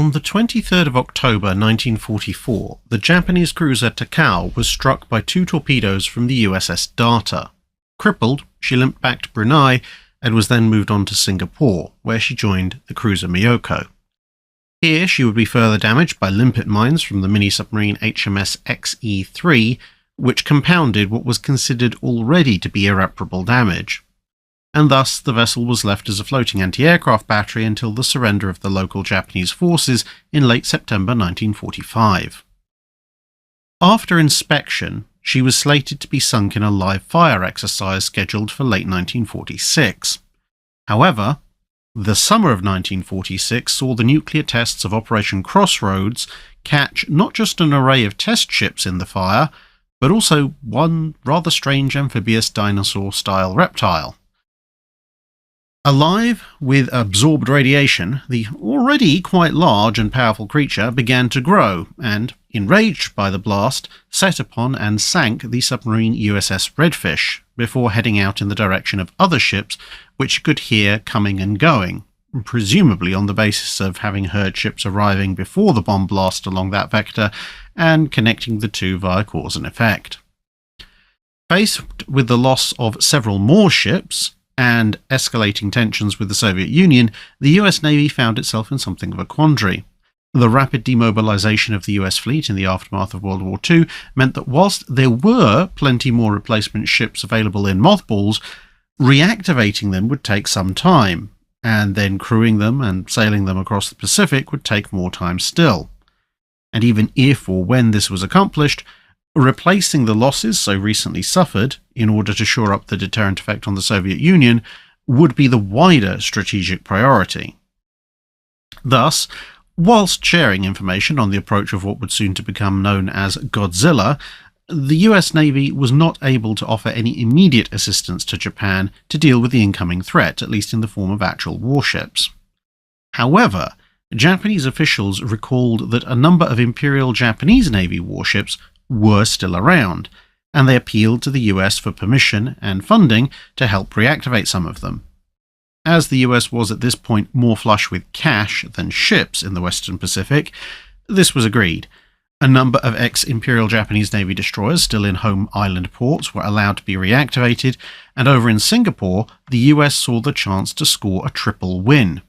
On the 23rd of October 1944, the Japanese cruiser Takao was struck by two torpedoes from the USS Data. Crippled, she limped back to Brunei and was then moved on to Singapore, where she joined the cruiser Miyako. Here she would be further damaged by limpet mines from the mini-submarine HMS XE-3, which compounded what was considered already to be irreparable damage. And thus the vessel was left as a floating anti-aircraft battery until the surrender of the local Japanese forces in late September 1945. After inspection, she was slated to be sunk in a live fire exercise scheduled for late 1946. However, the summer of 1946 saw the nuclear tests of Operation Crossroads catch not just an array of test ships in the fire, but also one rather strange amphibious dinosaur-style reptile. Alive with absorbed radiation, the already quite large and powerful creature began to grow and, enraged by the blast, set upon and sank the submarine USS Redfish before heading out in the direction of other ships which it could hear coming and going, presumably on the basis of having heard ships arriving before the bomb blast along that vector and connecting the two via cause and effect. Faced with the loss of several more ships, and escalating tensions with the Soviet Union, the US Navy found itself in something of a quandary. The rapid demobilization of the US fleet in the aftermath of World War II meant that whilst there were plenty more replacement ships available in mothballs, reactivating them would take some time, and then crewing them and sailing them across the Pacific would take more time still. And even if or when this was accomplished, replacing the losses so recently suffered in order to shore up the deterrent effect on the Soviet Union would be the wider strategic priority. Thus, whilst sharing information on the approach of what would soon to become known as Godzilla, the US Navy was not able to offer any immediate assistance to Japan to deal with the incoming threat, at least in the form of actual warships. However, Japanese officials recalled that a number of Imperial Japanese Navy warships were still around, and they appealed to the US for permission and funding to help reactivate some of them. As the US was at this point more flush with cash than ships in the Western Pacific, this was agreed. A number of ex-Imperial Japanese Navy destroyers still in home island ports were allowed to be reactivated, and over in Singapore, the US saw the chance to score a triple win.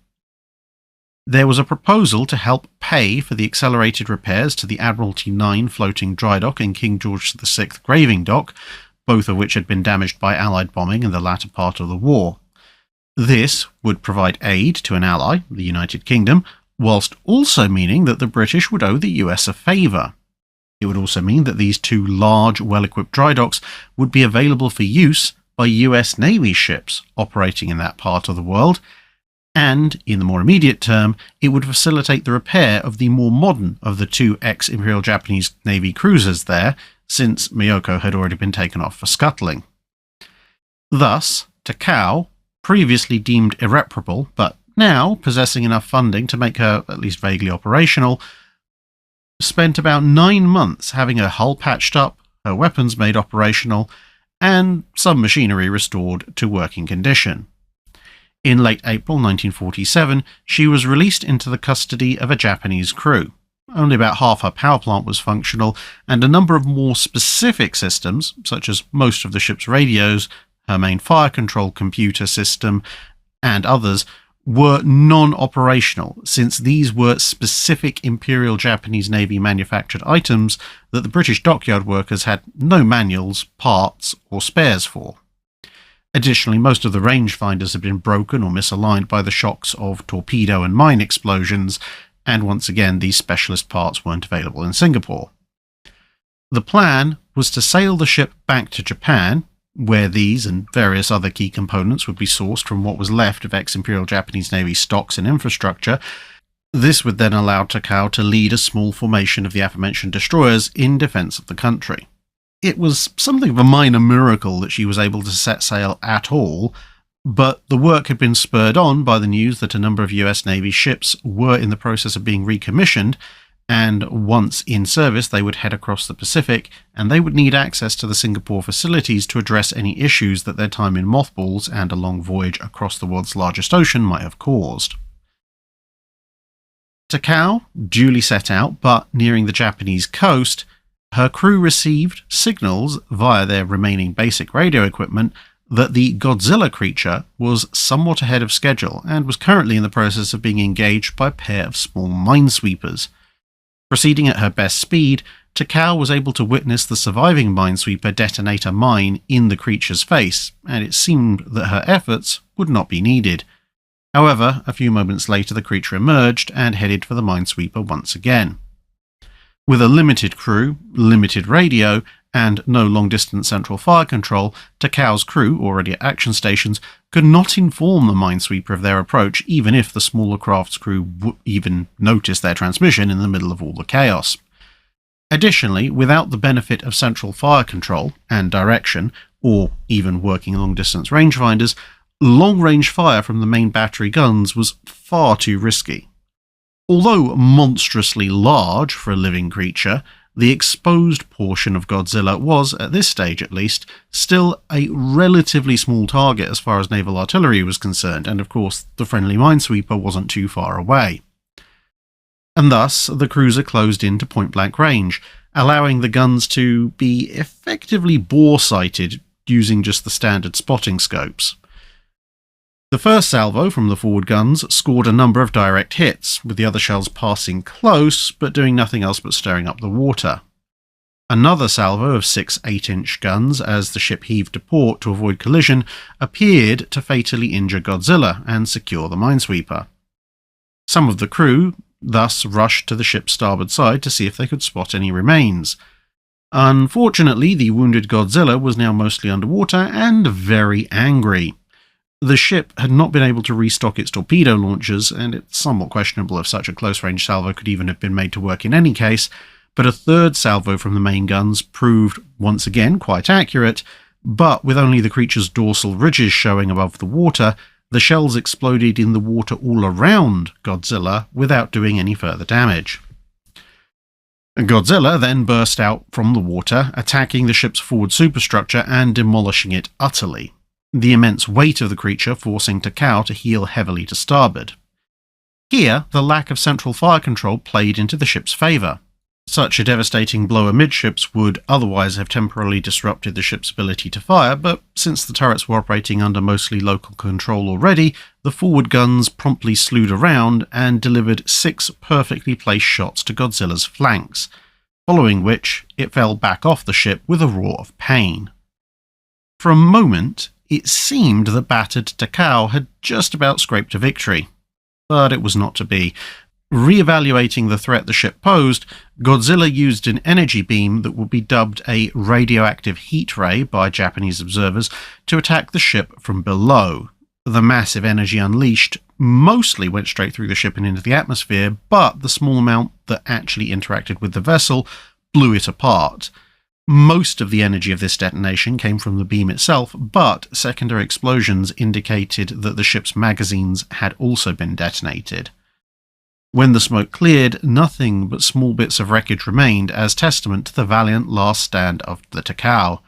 There was a proposal to help pay for the accelerated repairs to the Admiralty 9 floating dry dock and King George VI graving dock, both of which had been damaged by Allied bombing in the latter part of the war. This would provide aid to an ally, the United Kingdom, whilst also meaning that the British would owe the US a favour. It would also mean that these two large, well-equipped dry docks would be available for use by US Navy ships operating in that part of the world, and, in the more immediate term, it would facilitate the repair of the more modern of the two ex-Imperial Japanese Navy cruisers there, since Miyako had already been taken off for scuttling. Thus, Takao, previously deemed irreparable, but now possessing enough funding to make her at least vaguely operational, spent about 9 months having her hull patched up, her weapons made operational, and some machinery restored to working condition. In late April 1947, she was released into the custody of a Japanese crew. Only about half her power plant was functional, and a number of more specific systems, such as most of the ship's radios, her main fire control computer system, and others, were non-operational, since these were specific Imperial Japanese Navy manufactured items that the British dockyard workers had no manuals, parts, or spares for. Additionally, most of the rangefinders had been broken or misaligned by the shocks of torpedo and mine explosions, and once again these specialist parts weren't available in Singapore. The plan was to sail the ship back to Japan, where these and various other key components would be sourced from what was left of ex-Imperial Japanese Navy stocks and infrastructure. This would then allow Takao to lead a small formation of the aforementioned destroyers in defence of the country. It was something of a minor miracle that she was able to set sail at all, but the work had been spurred on by the news that a number of US Navy ships were in the process of being recommissioned, and once in service they would head across the Pacific, and they would need access to the Singapore facilities to address any issues that their time in mothballs and a long voyage across the world's largest ocean might have caused. Takao duly set out, but nearing the Japanese coast, her crew received signals via their remaining basic radio equipment that the Godzilla creature was somewhat ahead of schedule and was currently in the process of being engaged by a pair of small minesweepers. Proceeding at her best speed, Takao was able to witness the surviving minesweeper detonate a mine in the creature's face, and it seemed that her efforts would not be needed. However, a few moments later the creature emerged and headed for the minesweeper once again. With a limited crew, limited radio, and no long-distance central fire control, Takao's crew, already at action stations, could not inform the minesweeper of their approach, even if the smaller craft's crew would even notice their transmission in the middle of all the chaos. Additionally, without the benefit of central fire control and direction, or even working long-distance rangefinders, long-range fire from the main battery guns was far too risky. Although monstrously large for a living creature, the exposed portion of Godzilla was, at this stage at least, still a relatively small target as far as naval artillery was concerned, and of course the friendly minesweeper wasn't too far away. And thus the cruiser closed in to point-blank range, allowing the guns to be effectively bore-sighted using just the standard spotting scopes. The first salvo from the forward guns scored a number of direct hits, with the other shells passing close but doing nothing else but stirring up the water. Another salvo of 6 8-inch guns, as the ship heaved to port to avoid collision, appeared to fatally injure Godzilla and secure the minesweeper. Some of the crew thus rushed to the ship's starboard side to see if they could spot any remains. Unfortunately, the wounded Godzilla was now mostly underwater and very angry. The ship had not been able to restock its torpedo launchers, and it's somewhat questionable if such a close-range salvo could even have been made to work in any case, but a third salvo from the main guns proved once again quite accurate, but with only the creature's dorsal ridges showing above the water, the shells exploded in the water all around Godzilla without doing any further damage. Godzilla then burst out from the water, attacking the ship's forward superstructure and demolishing it utterly, the immense weight of the creature forcing Takao to heel heavily to starboard. Here, the lack of central fire control played into the ship's favour. Such a devastating blow amidships would otherwise have temporarily disrupted the ship's ability to fire, but since the turrets were operating under mostly local control already, the forward guns promptly slewed around and delivered 6 perfectly placed shots to Godzilla's flanks, following which it fell back off the ship with a roar of pain. For a moment, it seemed that battered Takao had just about scraped a victory, but it was not to be. Re-evaluating the threat the ship posed, Godzilla used an energy beam that would be dubbed a radioactive heat ray by Japanese observers to attack the ship from below. The massive energy unleashed mostly went straight through the ship and into the atmosphere, but the small amount that actually interacted with the vessel blew it apart. Most of the energy of this detonation came from the beam itself, but secondary explosions indicated that the ship's magazines had also been detonated. When the smoke cleared, nothing but small bits of wreckage remained as testament to the valiant last stand of the Takao.